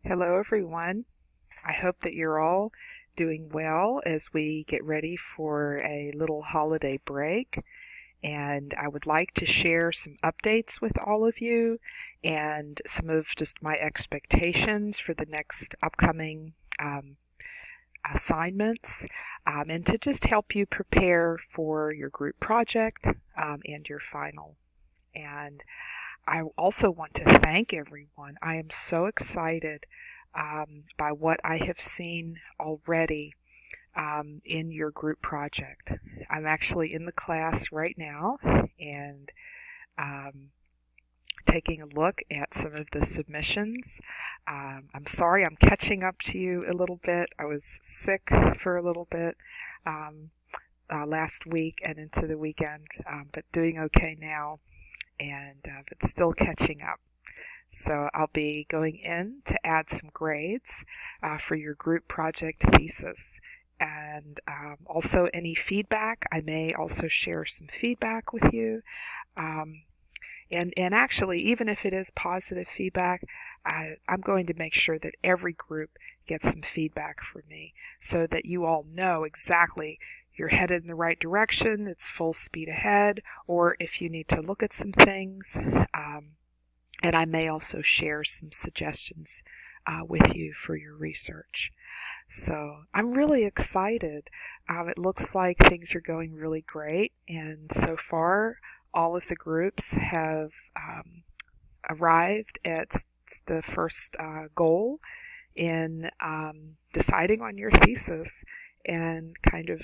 Hello, everyone. I hope that you're all doing well as we get ready for a little holiday break. And I would like to share some updates with all of you and some of just my expectations for the next upcoming assignments and to just help you prepare for your group project and your final. And I also want to thank everyone. I am so excited by what I have seen already in your group project. I'm actually in the class right now and um, taking a look at some of the submissions. I'm sorry I'm catching up to you a little bit. I was sick for a little bit um, last week and into the weekend, but doing okay now and but still catching up. So I'll be going in to add some grades for your group project thesis. And also any feedback. I may also share some feedback with you. Um, and actually, even if it is positive feedback, I'm going to make sure that every group gets some feedback from me so that you all know exactly you're headed in the right direction, it's full speed ahead, or if you need to look at some things. And I may also share some suggestions with you for your research. So I'm really excited. It looks like things are going really great, and so far all of the groups have arrived at the first goal in deciding on your thesis and kind of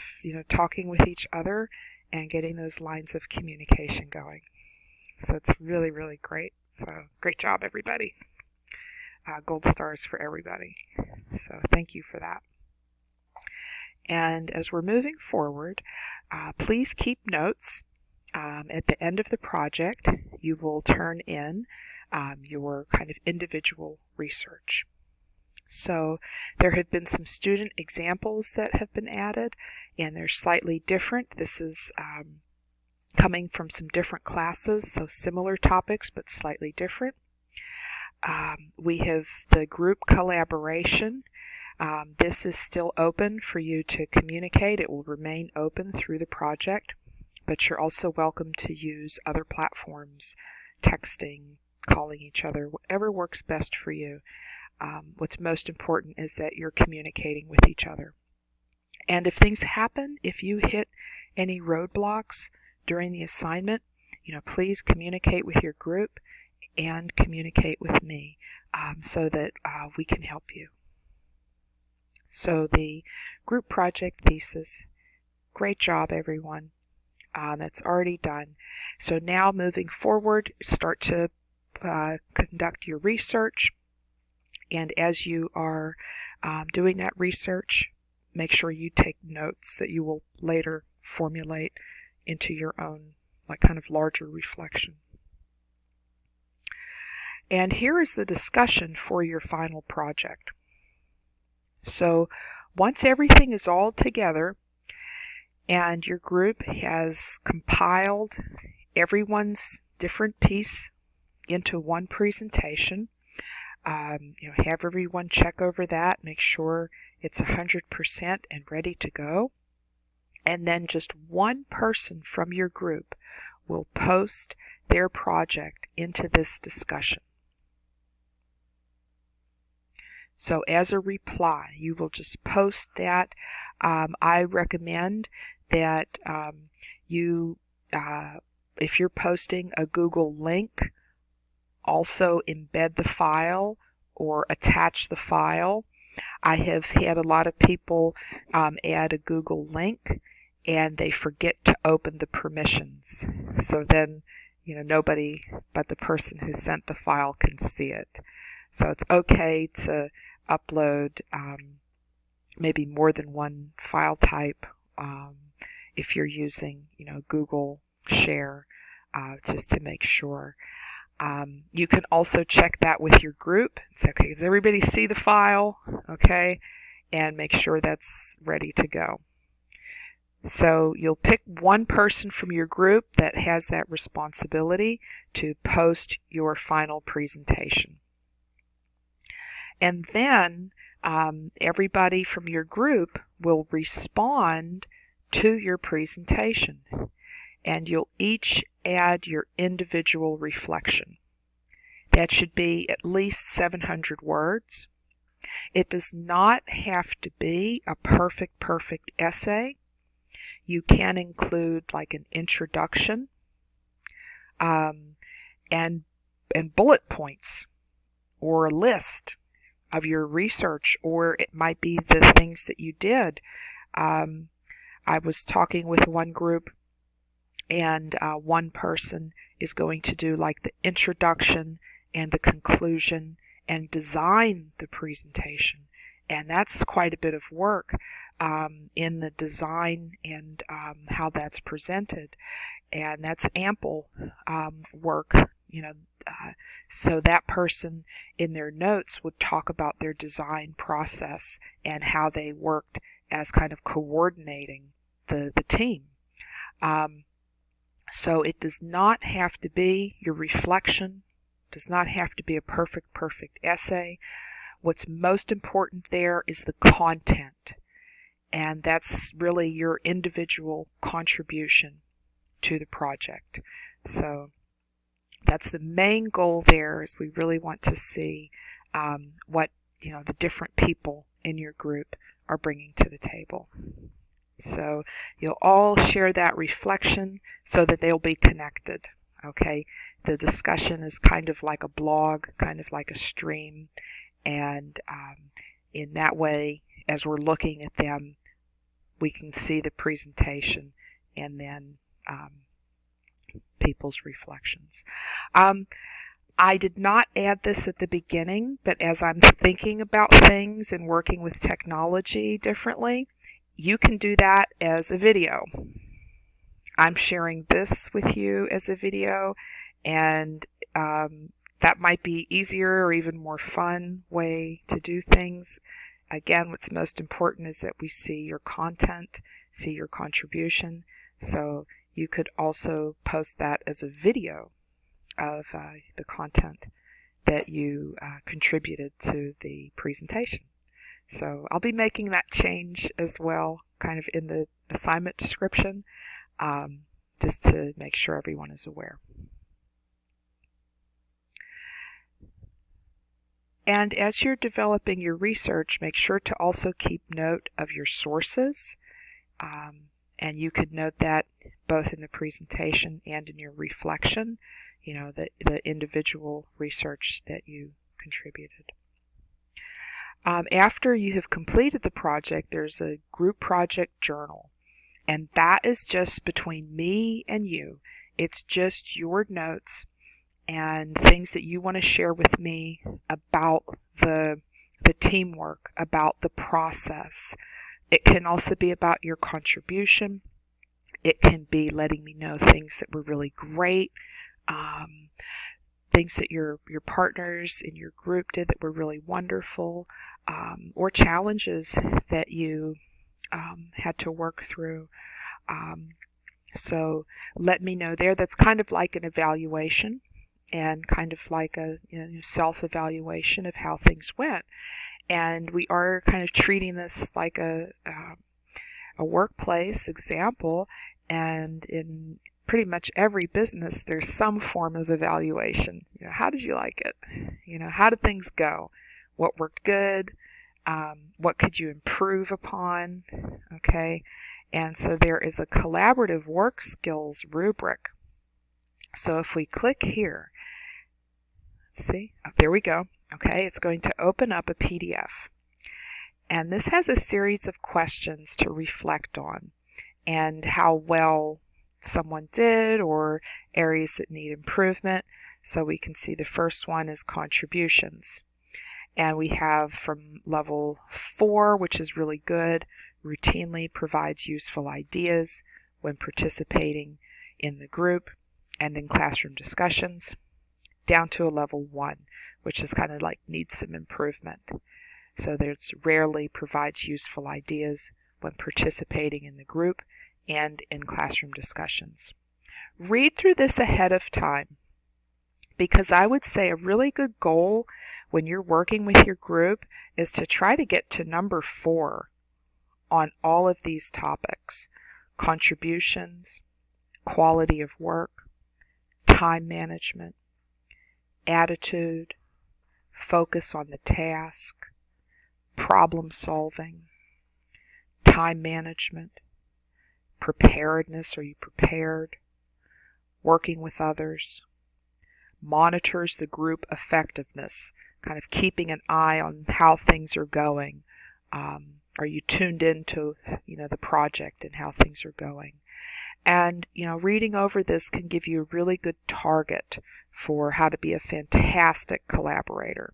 talking with each other and getting those lines of communication going. So it's really, really great. So great job, everybody. Gold stars for everybody. So thank you for that. And as we're moving forward, please keep notes. At the end of the project, you will turn in your kind of individual research. So there have been some student examples that have been added, and they're slightly different. This is coming from some different classes, so similar topics but slightly different. We have the group collaboration. This is still open for you to communicate. It will remain open through the project, but you're also welcome to use other platforms, texting, calling each other, whatever works best for you. What's most important is that you're communicating with each other. And if things happen, if you hit any roadblocks during the assignment, please communicate with your group and communicate with me so that we can help you. So the group project thesis, great job everyone. That's already done. So now moving forward, start to conduct your research. And as you are doing that research, make sure you take notes that you will later formulate into your own kind of larger reflection. And here is the discussion for your final project. So once everything is all together and your group has compiled everyone's different piece into one presentation, have everyone check over that, make sure it's 100% and ready to go. And then just one person from your group will post their project into this discussion. So as a reply, you will just post that. I recommend that you, if you're posting a Google link, also embed the file or attach the file. I have had a lot of people add a Google link and they forget to open the permissions. So then, nobody but the person who sent the file can see it. So it's okay to upload maybe more than one file type if you're using, Google Share, just to make sure. You can also check that with your group. Say, okay, does everybody see the file? Okay, and make sure that's ready to go. So you'll pick one person from your group that has that responsibility to post your final presentation. And then everybody from your group will respond to your presentation, and you'll each add your individual reflection. That should be at least 700 words. It does not have to be a perfect essay. You can include like an introduction and bullet points or a list of your research, or it might be the things that you did. I was talking with one group, and one person is going to do like the introduction and the conclusion and design the presentation. And that's quite a bit of work in the design and how that's presented. And that's ample work, so that person in their notes would talk about their design process and how they worked as kind of coordinating the team. So it does not have to be your reflection, does not have to be a perfect essay. What's most important there is the content, and that's really your individual contribution to the project. So that's the main goal there, is we really want to see what the different people in your group are bringing to the table. So you'll all share that reflection so that they'll be connected. Okay, the discussion is kind of like a blog, kind of like a stream, and in that way, as we're looking at them, we can see the presentation and then people's reflections. I did not add this at the beginning, but as I'm thinking about things and working with technology differently, you can do that as a video. I'm sharing this with you as a video, and that might be easier or even more fun way to do things. Again, what's most important is that we see your content, see your contribution. So you could also post that as a video of the content that you contributed to the presentation. So I'll be making that change as well, kind of in the assignment description, just to make sure everyone is aware. And as you're developing your research, make sure to also keep note of your sources. And you could note that both in the presentation and in your reflection, the individual research that you contributed. After you have completed the project, there's a group project journal. And that is just between me and you. It's just your notes and things that you want to share with me about the teamwork, about the process. It can also be about your contribution. It can be letting me know things that were really great, things that your partners in your group did that were really wonderful, or challenges that you had to work through. So let me know there. That's kind of like an evaluation and kind of like a self-evaluation of how things went. And we are kind of treating this like a workplace example, and in pretty much every business there's some form of evaluation. How did you like it? How did things go? What worked good? What could you improve upon? Okay, and so there is a collaborative work skills rubric. So if we click here, let's see, there we go. Okay, it's going to open up a PDF. And this has a series of questions to reflect on and how well someone did or areas that need improvement. So we can see the first one is contributions. And we have from level 4, which is really good, routinely provides useful ideas when participating in the group and in classroom discussions, down to a level 1, which is kind of like needs some improvement. So there's rarely provides useful ideas when participating in the group and in classroom discussions. Read through this ahead of time, because I would say a really good goal when you're working with your group is to try to get to number 4 on all of these topics: contributions, quality of work, time management, attitude, focus on the task, problem solving, time management, preparedness, are you prepared, working with others, monitors the group effectiveness, kind of keeping an eye on how things are going. Are you tuned into, the project and how things are going? And, reading over this can give you a really good target for how to be a fantastic collaborator.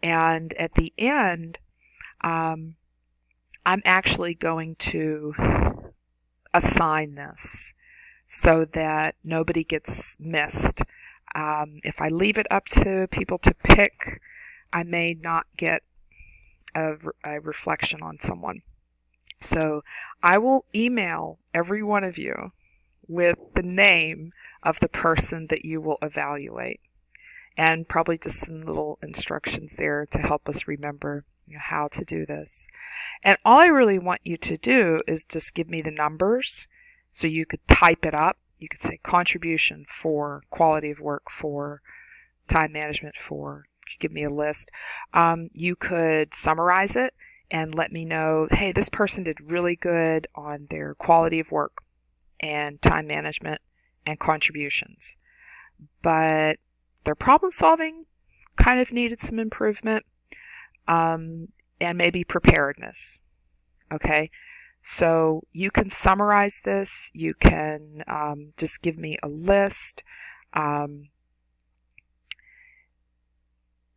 And at the end, I'm actually going to assign this so that nobody gets missed. If I leave it up to people to pick, I may not get a reflection on someone. So I will email every one of you with the name of the person that you will evaluate, and probably just some little instructions there to help us remember how to do this. And all I really want you to do is just give me the numbers. So you could type it up. You could say contribution 4, quality of work 4, time management 4. Give me a list. You could summarize it and let me know, hey, this person did really good on their quality of work and time management and contributions, but their problem solving kind of needed some improvement, and maybe preparedness. Okay, so you can summarize this. You can just give me a list.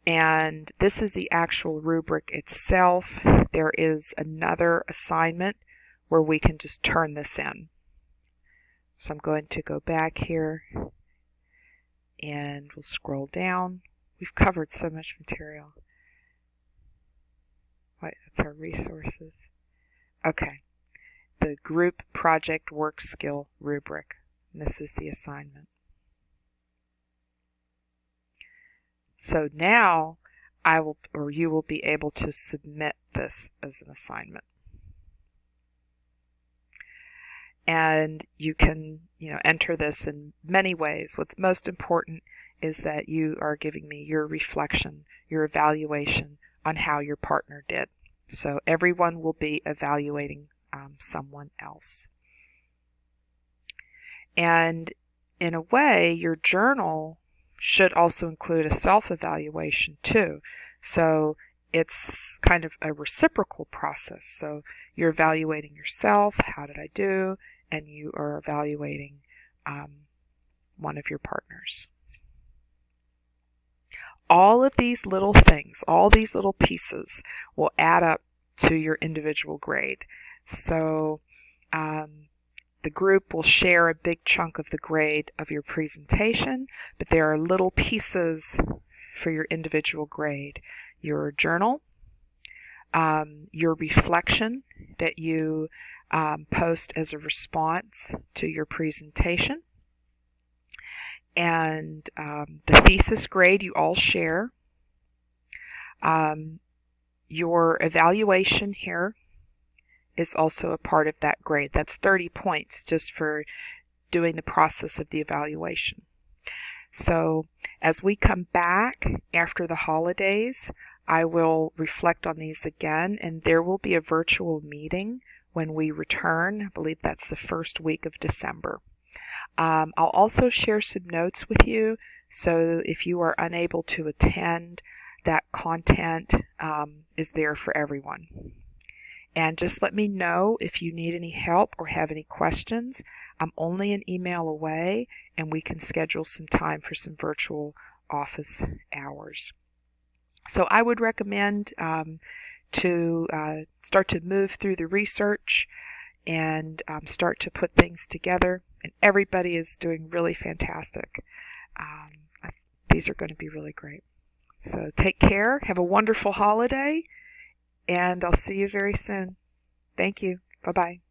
And this is the actual rubric itself. There is another assignment where we can just turn this in. So I'm going to go back here and we'll scroll down. We've covered so much material. Wait, that's our resources. Okay, the group project work skill rubric. And this is the assignment. So now you will be able to submit this as an assignment. And you can, enter this in many ways. What's most important is that you are giving me your reflection, your evaluation on how your partner did. So everyone will be evaluating someone else. And in a way, your journal should also include a self-evaluation too. So it's kind of a reciprocal process. So you're evaluating yourself, how did I do? And you are evaluating one of your partners. All of these little things, all these little pieces will add up to your individual grade. So the group will share a big chunk of the grade of your presentation, but there are little pieces for your individual grade. Your journal, your reflection that you post as a response to your presentation, and the thesis grade you all share. Your evaluation here is also a part of that grade. That's 30 points just for doing the process of the evaluation. So as we come back after the holidays, I will reflect on these again, and there will be a virtual meeting when we return. I believe that's the first week of December. I'll also share some notes with you, so if you are unable to attend, that content is there for everyone. And just let me know if you need any help or have any questions. I'm only an email away, and we can schedule some time for some virtual office hours. So I would recommend to start to move through the research and start to put things together. And everybody is doing really fantastic. These are going to be really great. So take care. Have a wonderful holiday. And I'll see you very soon. Thank you. Bye-bye.